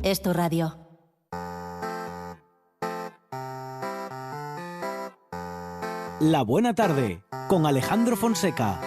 es tu radio. La Buena Tarde, con Alejandro Fonseca.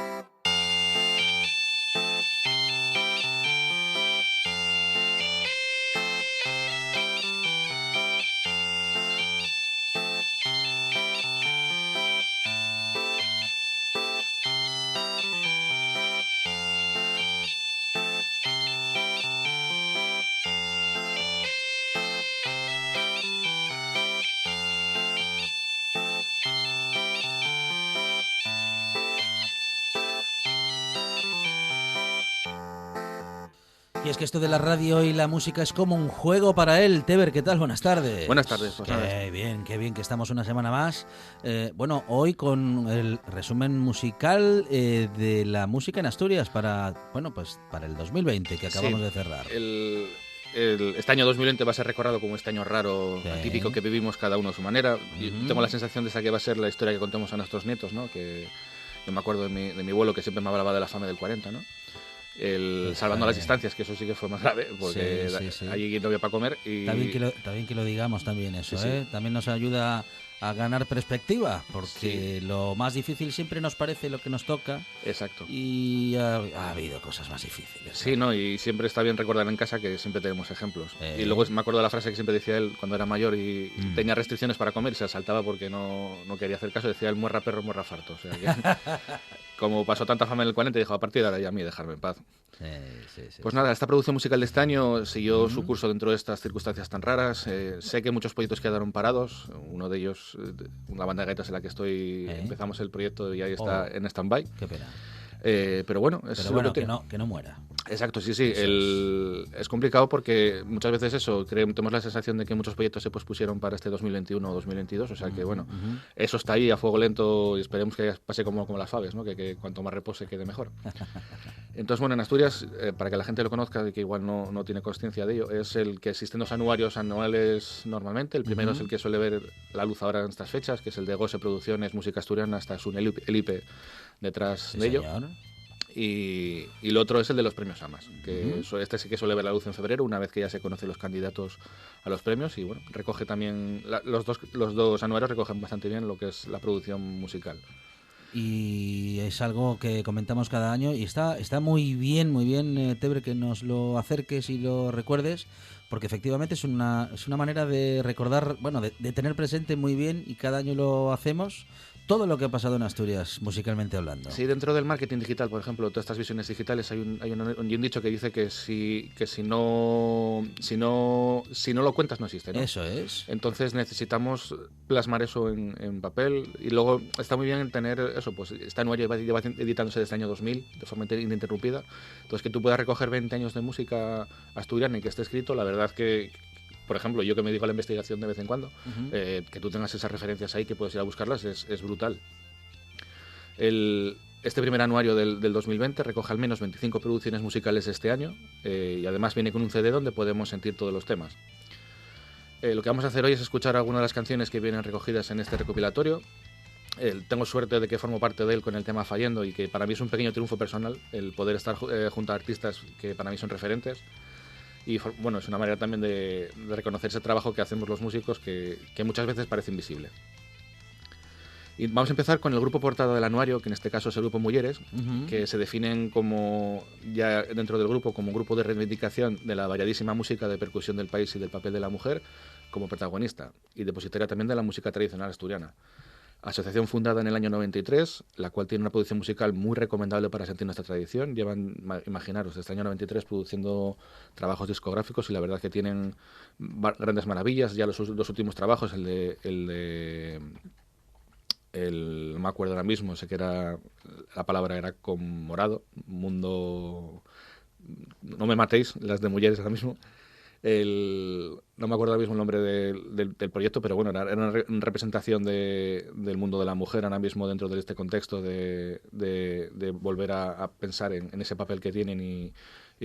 Y es que esto de la radio y la música es como un juego para él. Teber, ¿qué tal? Buenas tardes. Buenas tardes. Pues qué bien que estamos una semana más. Bueno, hoy con el resumen musical de la música en Asturias para el 2020 que acabamos de cerrar. Este año 2020 va a ser recordado como este año raro, atípico, que vivimos cada uno a su manera. Y tengo la sensación de esa que va a ser la historia que contemos a nuestros nietos, ¿no? Que yo me acuerdo de mi abuelo, que siempre me hablaba de la fame del 40, ¿no? Salvando las distancias, que eso sí que fue más grave, porque sí. allí no había para comer. Y... Está bien que lo digamos también eso, sí. También nos ayuda a ganar perspectiva, porque lo más difícil siempre nos parece lo que nos toca. Exacto. Y ha habido cosas más difíciles. Sí, ¿no? Y siempre está bien recordar en casa que siempre tenemos ejemplos. Y luego me acuerdo de la frase que siempre decía él cuando era mayor y tenía restricciones para comer y se saltaba porque no quería hacer caso. Decía él: muerra perro, muerra farto. O sea que... Como pasó tanta fama en el 40, dijo: a partir de ahora ya a mí dejarme en paz. Pues nada, esta producción musical de este año siguió su curso dentro de estas circunstancias tan raras. Sé que muchos proyectos quedaron parados. Uno de ellos, una banda de gaitas en la que estoy, empezamos el proyecto y ahí está en stand-by. Qué pena. Pero bueno, que no muera. Exacto, sí. Es complicado porque muchas veces tenemos la sensación de que muchos proyectos se pospusieron para este 2021 o 2022, o sea que bueno, eso está ahí a fuego lento y esperemos que pase como las faves, ¿no? Que cuanto más repose quede mejor. Entonces, bueno, en Asturias, para que la gente lo conozca y que igual no tiene consciencia de ello, es el que existen dos anuales normalmente. El primero es el que suele ver la luz ahora en estas fechas, que es el de Gose Producciones, Música Asturiana, hasta el IP detrás de ello. Señor. Y el otro es el de los premios AMAS, que este sí que suele ver la luz en febrero, una vez que ya se conocen los candidatos a los premios. Y bueno, recoge también, los dos anuarios recogen bastante bien lo que es la producción musical. Y es algo que comentamos cada año y está muy bien, Tebre, que nos lo acerques y lo recuerdes, porque efectivamente es una manera de recordar, bueno, de tener presente muy bien, y cada año lo hacemos, todo lo que ha pasado en Asturias, musicalmente hablando. Sí, dentro del marketing digital, por ejemplo, todas estas visiones digitales, hay un dicho que dice que si no lo cuentas no existe, ¿no? Eso es. Entonces necesitamos plasmar eso en papel, y luego está muy bien tener eso, pues este anuario lleva editándose desde el año 2000 de forma ininterrumpida. Entonces, que tú puedas recoger 20 años de música asturiana y que esté escrito, la verdad que, por ejemplo, yo que me dedico a la investigación de vez en cuando, que tú tengas esas referencias ahí, que puedes ir a buscarlas, es brutal. Este primer anuario del 2020 recoge al menos 25 producciones musicales este año, y además viene con un CD donde podemos sentir todos los temas. Lo que vamos a hacer hoy es escuchar algunas de las canciones que vienen recogidas en este recopilatorio. Tengo suerte de que formo parte de él con el tema Fallendo, y que para mí es un pequeño triunfo personal el poder estar junto a artistas que para mí son referentes. Y bueno, es una manera también de reconocer ese trabajo que hacemos los músicos, que muchas veces parece invisible. Y vamos a empezar con el grupo portada del anuario, que en este caso es el grupo Mujeres, que se definen como, ya dentro del grupo, como un grupo de reivindicación de la variadísima música de percusión del país y del papel de la mujer como protagonista, y depositaria también de la música tradicional asturiana. Asociación fundada en el año 93, la cual tiene una producción musical muy recomendable para sentir nuestra tradición. Llevan, imaginaros, desde el año 93 produciendo trabajos discográficos, y la verdad que tienen grandes maravillas. Ya los últimos trabajos, no me acuerdo ahora mismo, sé que la palabra era con morado, Mundo... No me matéis, las de Mujeres ahora mismo. No me acuerdo ahora mismo el nombre del proyecto, pero bueno, era una representación del mundo de la mujer ahora mismo dentro de este contexto de volver a pensar en ese papel que tienen y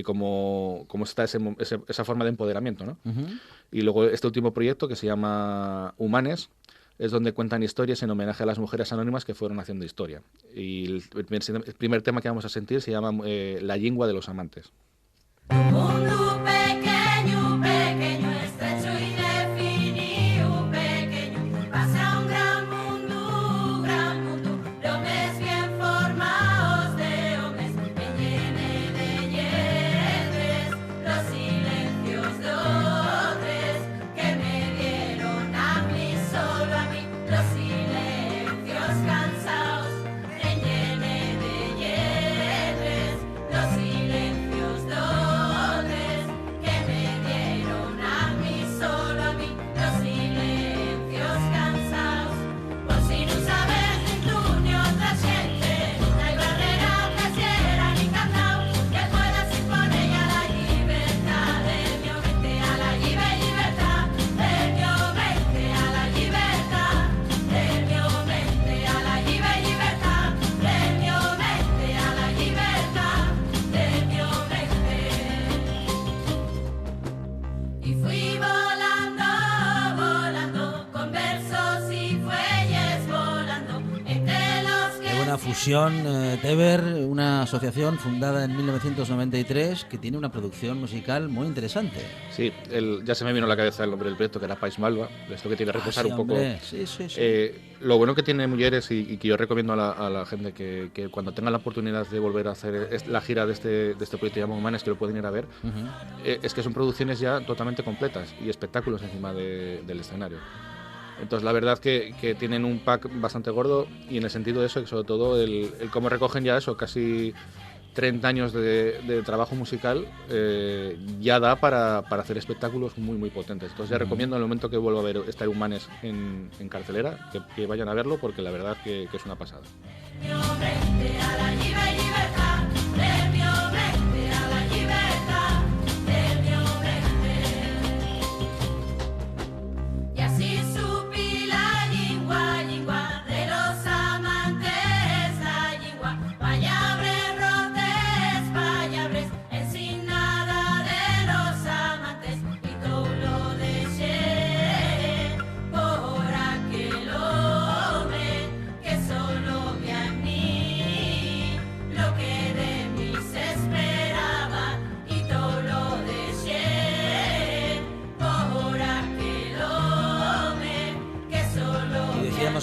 cómo está esa forma de empoderamiento, ¿no? Y luego este último proyecto, que se llama Humanes, es donde cuentan historias en homenaje a las mujeres anónimas que fueron haciendo historia. Y el primer tema que vamos a sentir se llama La lengua de los amantes. Mundo pequeño, pequeño. Y fui volando, volando, con versos y fuelles volando, entre los que... Qué buena fusión, Teber, una asociación fundada en 1993 que tiene una producción musical muy interesante. Sí, ya se me vino a la cabeza el nombre del proyecto, que era País Malva, esto que tiene que reposar sí, un poco. hombre. Sí. Lo bueno que tiene Mulleres y que yo recomiendo a la gente que cuando tenga la oportunidad de volver a hacer la gira de este proyecto llamado Humanes, que lo pueden ir a ver, es que son producciones ya totalmente completas y espectáculos encima del escenario. Entonces la verdad que tienen un pack bastante gordo, y en el sentido de eso, que sobre todo el cómo recogen ya eso, casi 30 años de trabajo musical, ya da para hacer espectáculos muy muy potentes. Entonces ya recomiendo en el momento que vuelva a ver esta Humanes en cartelera, que vayan a verlo, porque la verdad que es una pasada.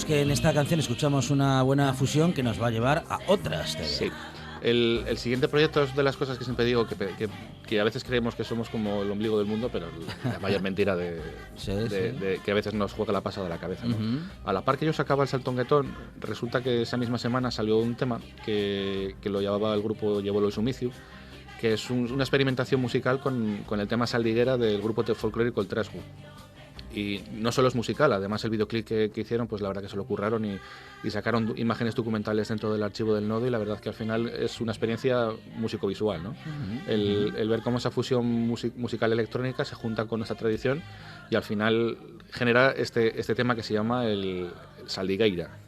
Que en esta canción escuchamos una buena fusión que nos va a llevar a otras. Sí. El siguiente proyecto es de las cosas que siempre digo, que a veces creemos que somos como el ombligo del mundo, pero la mayor mentira de que a veces nos juega la pasada de la cabeza, ¿no? A la par que yo sacaba el Saltonguetón, resulta que esa misma semana salió un tema que lo llevaba el grupo Llevolo y Sumiciu, que es una experimentación musical con el tema Saldiguera del grupo folclórico El Tresgu. Y no solo es musical, además el videoclip que hicieron, pues la verdad que se lo curraron y sacaron imágenes documentales dentro del archivo del Nodo, y la verdad que al final es una experiencia músico-visual, ¿no? El ver cómo esa fusión musical electrónica se junta con esta tradición y al final genera este tema que se llama el Saldigueira.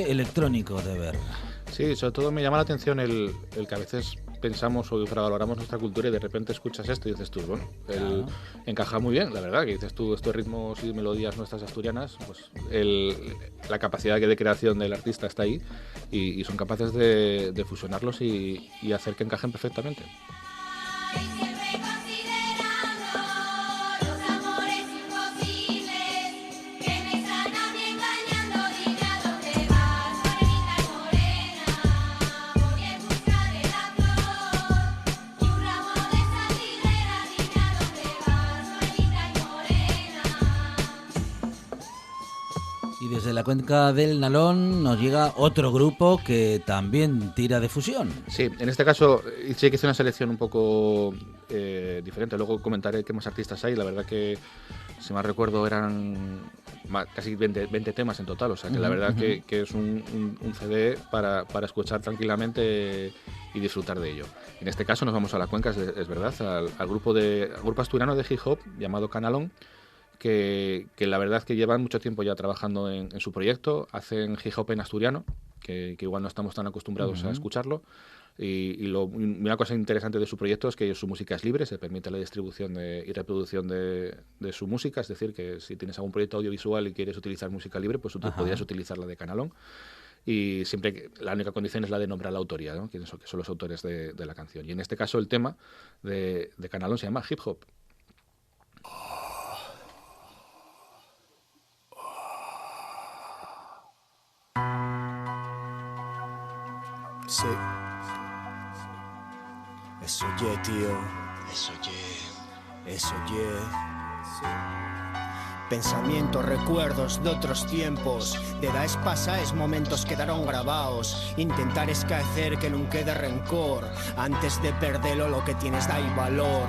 Electrónico de ver. Sí, sobre todo me llama la atención el que a veces pensamos o infravaloramos nuestra cultura y de repente escuchas esto y dices tú, bueno, encaja muy bien, la verdad, que dices tú, estos ritmos y melodías nuestras asturianas, pues la capacidad de creación del artista está ahí y son capaces de fusionarlos y hacer que encajen perfectamente. Desde la cuenca del Nalón nos llega otro grupo que también tira de fusión. Sí, en este caso sí que hice una selección un poco diferente. Luego comentaré qué más artistas hay. La verdad que, si mal recuerdo, eran casi 20 temas en total. O sea que la verdad que es un CD para escuchar tranquilamente y disfrutar de ello. En este caso nos vamos a la cuenca, es verdad, al grupo asturiano de hip hop llamado Canalón, que la verdad que llevan mucho tiempo ya trabajando en su proyecto, hacen hip hop en asturiano, que igual no estamos tan acostumbrados a escucharlo. Y una cosa interesante de su proyecto es que su música es libre, se permite la distribución y reproducción de su música, es decir, que si tienes algún proyecto audiovisual y quieres utilizar música libre, pues tú podrías utilizar la de Canalón. Y siempre la única condición es la de nombrar la autoría, ¿no? que son los autores de la canción. Y en este caso el tema de Canalón se llama Hip Hop. Sí. Eso yeah, tío. Eso yeah. Pensamientos, recuerdos de otros tiempos, de edades pasadas, momentos quedaron grabados. Intentar escaecer que no quede rencor, antes de perderlo lo que tienes da valor.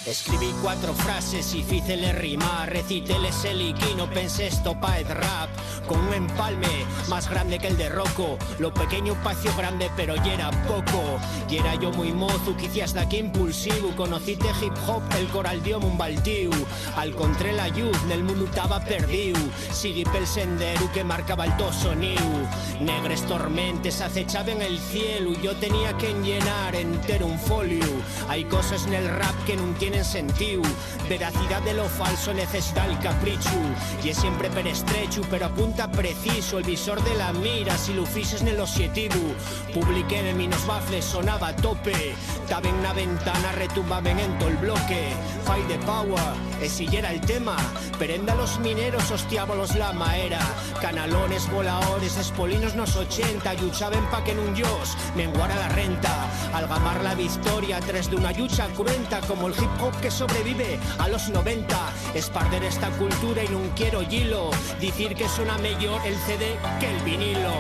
Escribí 4 frases y fícele rimar, recíteles el y no pensé esto pa' el rap. Con un empalme más grande que el de Rocco, lo pequeño pació grande pero ya era poco. Y era yo muy mozo, quizás d'aquí impulsivo, conocite hip hop, el coral dio un baltiu. Al contré la lluz, nel mundo estaba perdiu, seguí pel sendero que marcaba el to soniu. Negres tormentes acechaban el cielo y yo tenía que llenar entero un folio. Hay cosas en el rap que no tienen sentido, veracidad de lo falso necesita el capricho. Y es siempre per estrecho, pero apunta preciso el visor de la mira si lo fises en el objetivo. Publiqué en minos bafles, sonaba a tope, estaba en una ventana, retumbaban en todo el bloque. Fight the power, ese ya era el tema, perenda los mineros, hostiábolos la maera. Canalones, voladores, espolinos nos 80, luchaban pa' que en un yos menguara la renta. Al gamar la victoria, tres de una lucha cruenta, como el hip hop que sobrevive a los 90. Es perder esta cultura y no quiero hilo, decir que suena mejor el CD que el vinilo.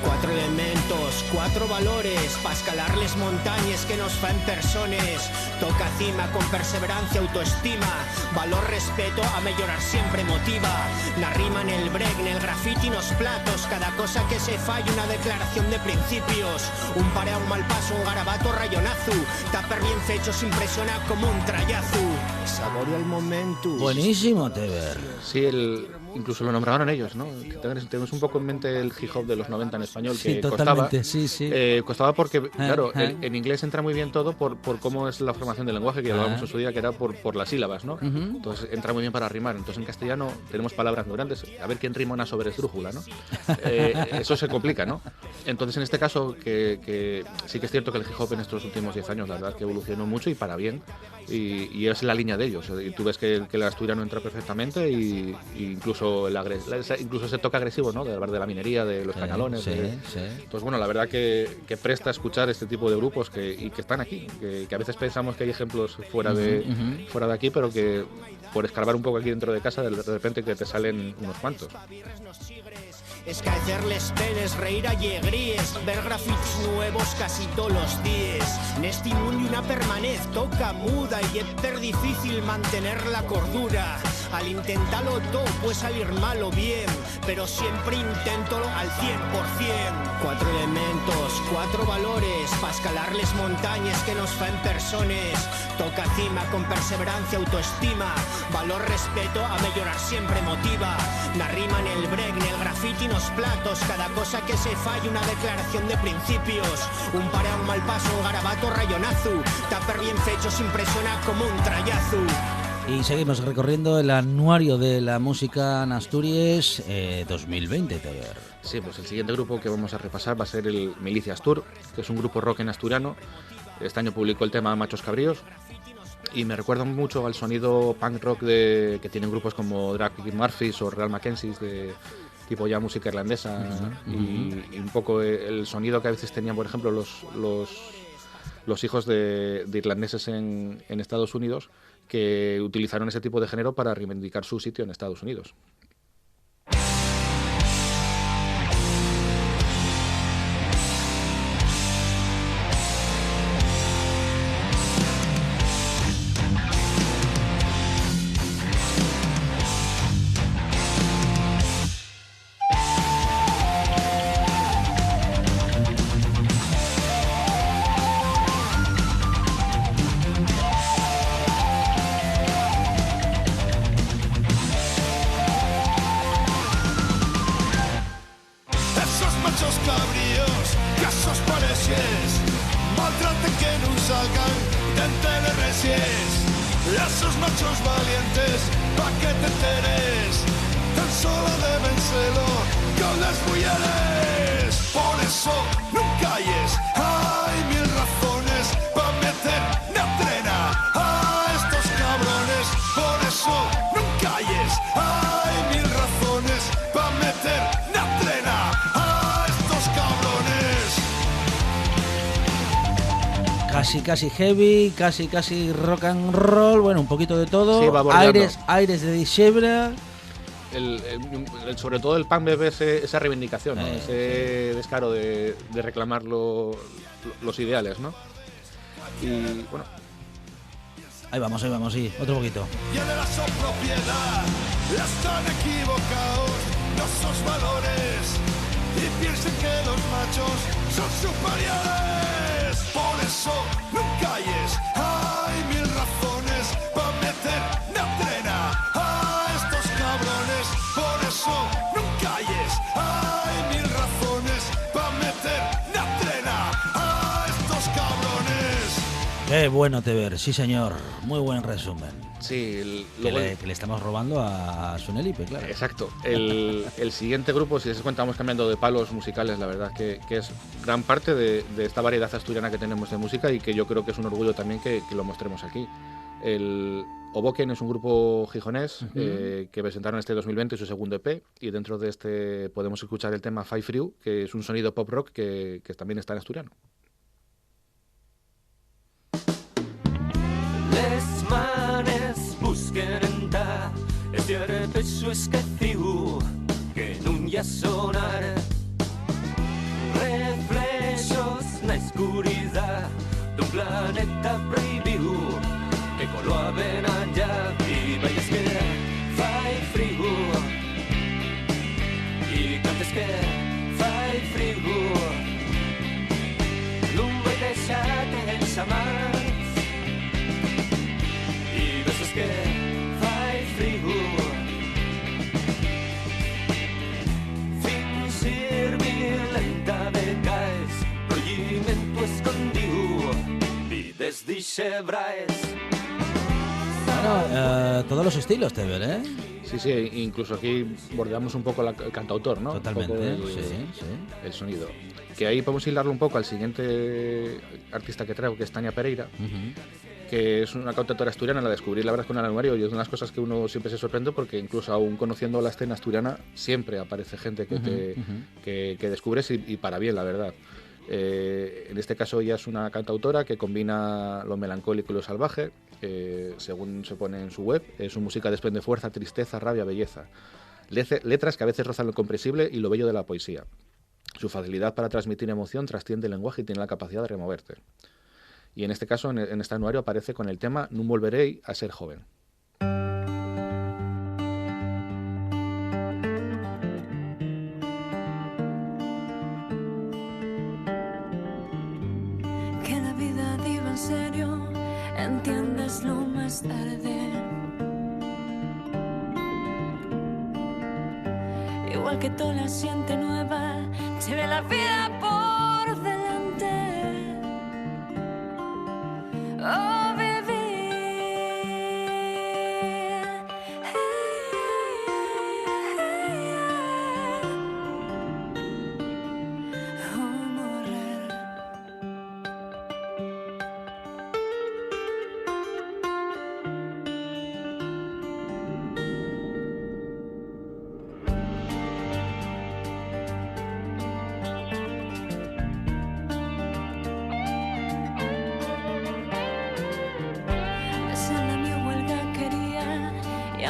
4 elementos, 4 valores, pa' escalarles montañas que nos fan personas. Toca cima con perseverancia, autoestima, valor, respeto, a mejorar siempre motiva. La rima en el break, en el graffiti, en los platos, cada cosa que se falla una declaración de principios. Un pare, un mal paso, un garabato, rayonazo, taper bien fecho se impresiona como un trayazo. Saborea el momento. Buenísimo, Teber. Sí, incluso lo nombraron ellos, ¿no? Tenemos un poco en mente el hip hop de los 90 en español, que sí, totalmente, costaba. Sí. Costaba porque, claro, en inglés entra muy bien todo por cómo es la formación del lenguaje, que hablábamos en su día, que era por las sílabas, ¿no? Entonces entra muy bien para rimar. Entonces en castellano tenemos palabras muy grandes. A ver quién rima una sobre esdrújula, ¿no? Eso se complica, ¿no? Entonces en este caso, que sí que es cierto que el hip hop en estos últimos 10 años, la verdad, que evolucionó mucho y para bien. Y es la línea de ellos. Y tú ves que el asturiano entra perfectamente y incluso ese toque agresivo, ¿no? De hablar de la minería, de los canalones. Entonces, bueno, la verdad que presta a escuchar este tipo de grupos y que están aquí. Que a veces pensamos que hay ejemplos fuera de aquí, pero que por escarbar un poco aquí dentro de casa, de repente que te salen unos cuantos. Escaecerles penes, reír alegríes, ver grafitis nuevos casi todos los días. En este mundo una permanez toca muda y es per difícil mantener la cordura. Al intentarlo todo puede salir mal o bien, pero siempre inténtalo al 100%. 4 elementos, 4 valores, pa' escalarles montañas que nos fan personas. Toca cima con perseverancia, autoestima, valor, respeto, a mejorar siempre motiva. La rima en el break, en el graffiti, los platos, cada cosa que se falla una declaración de principios. Un pare, un mal paso, un garabato, rayonazo, taper bien fecho se impresiona como un trayazo. Y seguimos recorriendo el anuario de la música en Asturias 2020, Teber. Sí, pues el siguiente grupo que vamos a repasar va a ser el Milicia Astur, que es un grupo rock en asturiano. Este año publicó el tema Machos Cabríos y me recuerda mucho al sonido punk rock que tienen grupos como Dropkick Murphys o Real Mackenzies, de tipo ya música irlandesa. Y un poco el sonido que a veces tenían, por ejemplo, los hijos de irlandeses en Estados Unidos, que utilizaron ese tipo de género para reivindicar su sitio en Estados Unidos. noches, maltraten que no salgan de teleresies. Esos machos valientes, pa' que te enteres, tan solo deben serlo con las mujeres. Por eso no calles, hay mil razones pa' meter na trena a estos cabrones. Por eso no calles, hay mil razones pa' meter na trena a estos cabrones. Casi heavy, casi rock and roll, bueno, un poquito de todo. Sí, va bordeando. Aires de Dixebra. Sobre todo el punk bebe esa reivindicación, ¿no? Ese descaro de reclamar los ideales, ¿no? Y bueno, Ahí vamos, sí, otro poquito. Y en la propiedad están equivocados nuestros valores y piensen que los machos son superiores. Por eso no calles, hay mil razones para meter na trena a estos cabrones. Por eso no calles, hay mil razones para meter na trena a estos cabrones. Qué bueno te ver, sí señor, muy buen resumen. sí, Que le estamos robando a Sunelipe, claro. Exacto. El siguiente grupo, si se cuenta, vamos cambiando de palos musicales, la verdad, que es gran parte de esta variedad asturiana que tenemos de música y que yo creo que es un orgullo también que lo mostremos aquí. El Oboken es un grupo gijonés que presentaron este 2020 su segundo EP, y dentro de este podemos escuchar el tema Five Friu, que es un sonido pop rock que también está en asturiano. Les manes busquen entrar este arpecho esquecido que nun ya sonar reflejos na escuridad de un planeta prohibido que con lo ven allá viva y es que fai frío y cantes que fai frío non vai deixarte enxamar y besos que fai frío fingir violenta de caes proyimento escondido vides dixebraes. Bueno, todos los estilos, Teber, ¿eh? Sí, incluso aquí bordeamos un poco el cantautor, ¿no? Totalmente, un poco el sonido. Que ahí podemos hilarlo un poco al siguiente artista que traigo, que es Tania Pereira, que es una cantautora asturiana. La descubrí, la verdad, con el anuario, y es una de las cosas que uno siempre se sorprende, porque incluso aún conociendo la escena asturiana, siempre aparece gente que descubres y para bien, la verdad. En este caso ella es una cantautora que combina lo melancólico y lo salvaje, según se pone en su web. Su música desprende fuerza, tristeza, rabia, belleza, letras que a veces rozan lo comprensible y lo bello de la poesía. Su facilidad para transmitir emoción trasciende el lenguaje y tiene la capacidad de removerte. Y en este caso, en este anuario, aparece con el tema "Non volverei a ser joven". Que la vida viva en serio, entiéndeslo más tarde. Igual que toda la gente nueva, lleve la vida por delante. Oh,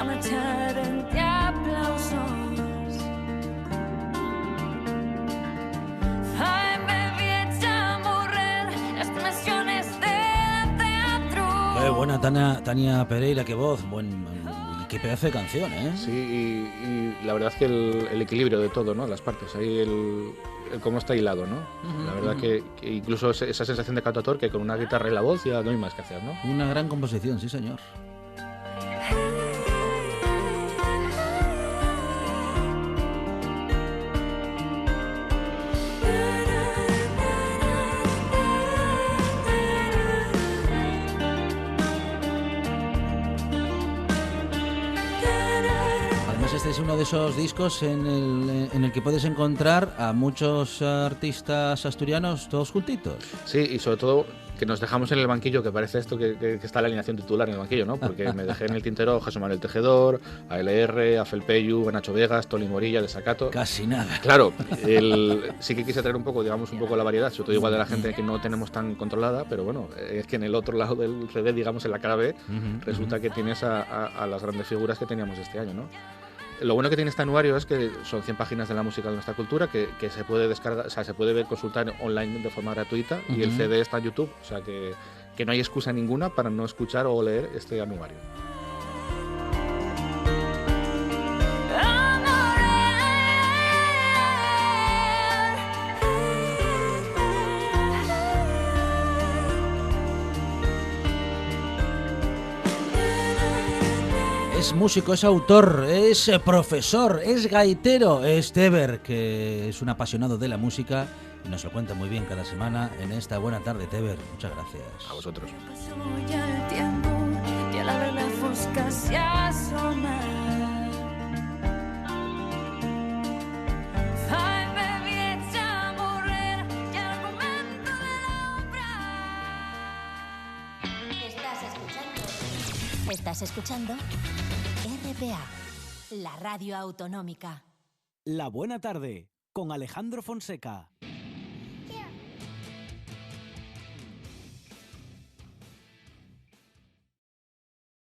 marchar entre aplausos. Ay, me vi hecha morrer las dimensiones del teatro. Qué buena Tania Pereira, qué voz, qué pedazo de canción, ¿eh? Sí, y la verdad es que el equilibrio de todo, ¿no? Las partes, ahí el cómo está hilado, ¿no? La verdad que incluso esa sensación de cantautor, que con una guitarra y la voz ya no hay más que hacer, ¿no? Una gran composición, sí señor. Además, este es uno de esos discos en el que puedes encontrar a muchos artistas asturianos todos juntitos. Sí, y sobre todo que nos dejamos en el banquillo, que parece esto que está la alineación titular en el banquillo, ¿no? Porque me dejé en el tintero a José Manuel Tejedor, a LR, a Felpeyu, a Nacho Vegas, Toli Morilla, de Sacato. Casi nada. Claro, sí que quise traer un poco la variedad, sobre todo igual de la gente que no tenemos tan controlada, pero bueno, es que en el otro lado del CD, digamos en la cara B, resulta que tienes a las grandes figuras que teníamos este año, ¿no? Lo bueno que tiene este anuario es que son 100 páginas de la música de nuestra cultura que se puede descargar, o sea, se puede consultar online de forma gratuita y el CD está en YouTube, o sea que no hay excusa ninguna para no escuchar o leer este anuario. Es músico, es autor, es profesor, es gaitero, es Teber, que es un apasionado de la música y nos lo cuenta muy bien cada semana en esta Buena Tarde, Teber. Muchas gracias. A vosotros. Pasó ya el tiempo y a la vela fosca se asoma. Fai-me viatjar a morrer i al momento de l'obra. Estás escuchando RPA, la radio autonómica. La Buena Tarde con Alejandro Fonseca.